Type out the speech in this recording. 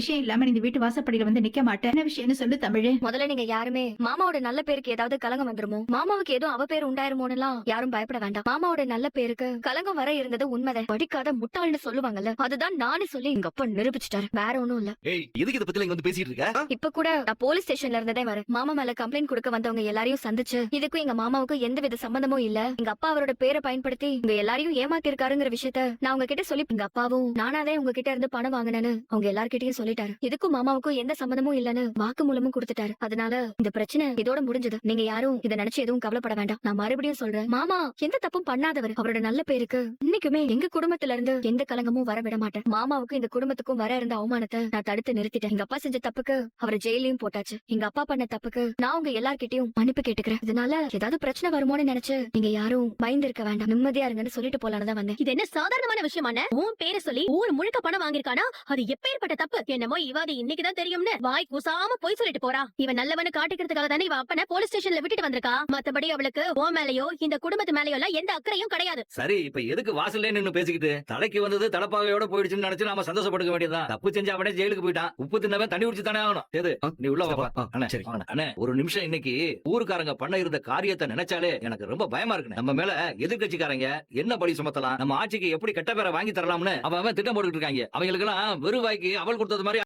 விஷயம் இல்லாம இந்த வீட்டு வாசப்படியில வந்து நிக்க மாட்டேன். என்ன விஷயம்னு சொல்லு தமிழே. முதல்ல நீங்க யாருமே மாமாவோட நல்ல பேருக்கு ஏதாவது கலங்கம் வந்துருமோ, மாமாவுக்கு ஏதோ அவ பேர் உண்டாயிருமோன்னு யாரும் பயப்பட வேண்டாம். மாமாவோட நல்ல பேருக்கு கலங்கம் வர இருந்தது உண்மைதான். படிக்காத முட்டாள்னு சொல்லுவாங்கல்ல, அதுதான் நானே சொல்லி எங்க அப்பா நிரூபிச்சுட்டாரு. வேற ஒண்ணும் இல்ல. எதுக்கு இத பத்தி இங்க வந்து பேசிட்டு இருக்க? இப்ப கூட நான் போலீஸ் ஸ்டேஷன்ல இருந்ததே வரேன். மாமா மேல கம்ப்ளைண்ட் கொடுக்க வந்தவங்க எல்லாரையும் சந்திச்சு இதுக்கும் எங்க மாமாவுக்கும் எந்த வித சம்பந்தமும் இல்ல, எங்க அப்பா அவரோட பேரை பயன்படுத்தி இங்க எல்லாரையும் ஏமாத்தி இருக்காருங்கிற விஷயத்த நான் உங்ககிட்ட சொல்லி, எங்க அப்பாவும் நானாதான் உங்ககிட்ட இருந்து பணம் வாங்கினேன்னு அவங்க எல்லார்கிட்டயும் சொல்லிட்டாரு. இதுக்கும் மாமாவுக்கும் எந்த சம்பந்தமும் இல்லன்னு வாக்குமூலமும் கொடுத்துட்டாரு. அதனால இந்த பிரச்சனை இதோட முடிஞ்சது. நீங்க யாரும் இதை நினைச்சு எதுவும் கவலைப்பட வேண்டாம். நான் மறுபடியும் சொல்றேன், மாமா எந்த தப்பும் பண்ணாதவர். அவரோட நல்ல பேருக்கு இன்னைக்குமே எங்க குடும்பத்துல இருந்து எந்த கலங்கமும் வர விட மாட்டேன். மாமாவுக்கும் இந்த குடும்பத்துக்கும் வர இருந்த அவமானத்தை நான் தடுத்து நிறுத்திட்டேன். எங்க அப்பா செஞ்ச தப்புக்கு அவரை ஜெயிலையும் போட்டாச்சு. எங்க அப்பா பண்ண தப்புக்கு நான் உங்க எல்லார்கிட்டயும் மன்னிப்பு கேட்டுக்கிறேன். இதனால ஏதாவது பிரச்சனை வருமோன்னு நினைச்சு நீங்க யாரும் பயந்து இருக்க வேண்டாம், நிம்மதியா இருங்கன்னு சொல்லிட்டு போலான்னு தான் வந்தேன். இது என்ன சாதாரணமான விஷயமான? உன் பேரை சொல்லி ஊர் முழுக்க பணம் வாங்கிருக்கானா? அது எப்பேற்பட்ட தப்பு? என்னமோ இவாது இன்னைக்குதான் தெரியும்னு வாய் கூசாம போய் சொல்லிட்டு போறா. இவன் நல்லவனு காட்டிக்கிறதுக்காக தானே இவ அப்பனை போலீஸ் ஸ்டேஷன்ல விட்டுட்டு வந்திருக்கா. மத்தபடி அவளுக்கு ஓ மேலயோ இந்த குடும்பத்து மேலயோ எந்த அக்கறையும் கிடையாது. சரி, இப்ப எதுக்கு வாசல்ல நின்னு பேசிக்கிட்டு? தலைக்கு வந்தது தலப்பாகையோட போயிடுச்சுன்னு நினைச்சு நாம சந்தோஷப்படுக்க வேண்டியதான். தப்பு செஞ்ச அவனே ஜெயிலுக்கு போயிட்டான். உப்பு தின்னவன் தண்ணி குடிச்சு தானே ஆகணும். எது நீ உள்ள வா. அண்ணே ஒரு நிமிஷம், இன்னைக்கு ஊருக்காரங்க பண்ண இருந்த காரியத்தை நினைச்சாலே எனக்கு ரொம்ப பயமா இருக்கு. நம்ம மேல எதிர்கட்சிக்காரங்க என்ன பழி சுமத்தலாம், நம்ம ஆட்சிக்கு எப்படி கெட்ட பேரை வாங்கி தரலாம்னு அவன் திட்டம் போட்டுக்கிட்டு இருக்காங்க. அவங்களுக்கு எல்லாம் வெறுவாய்க்கு அவள் கொடுத்தது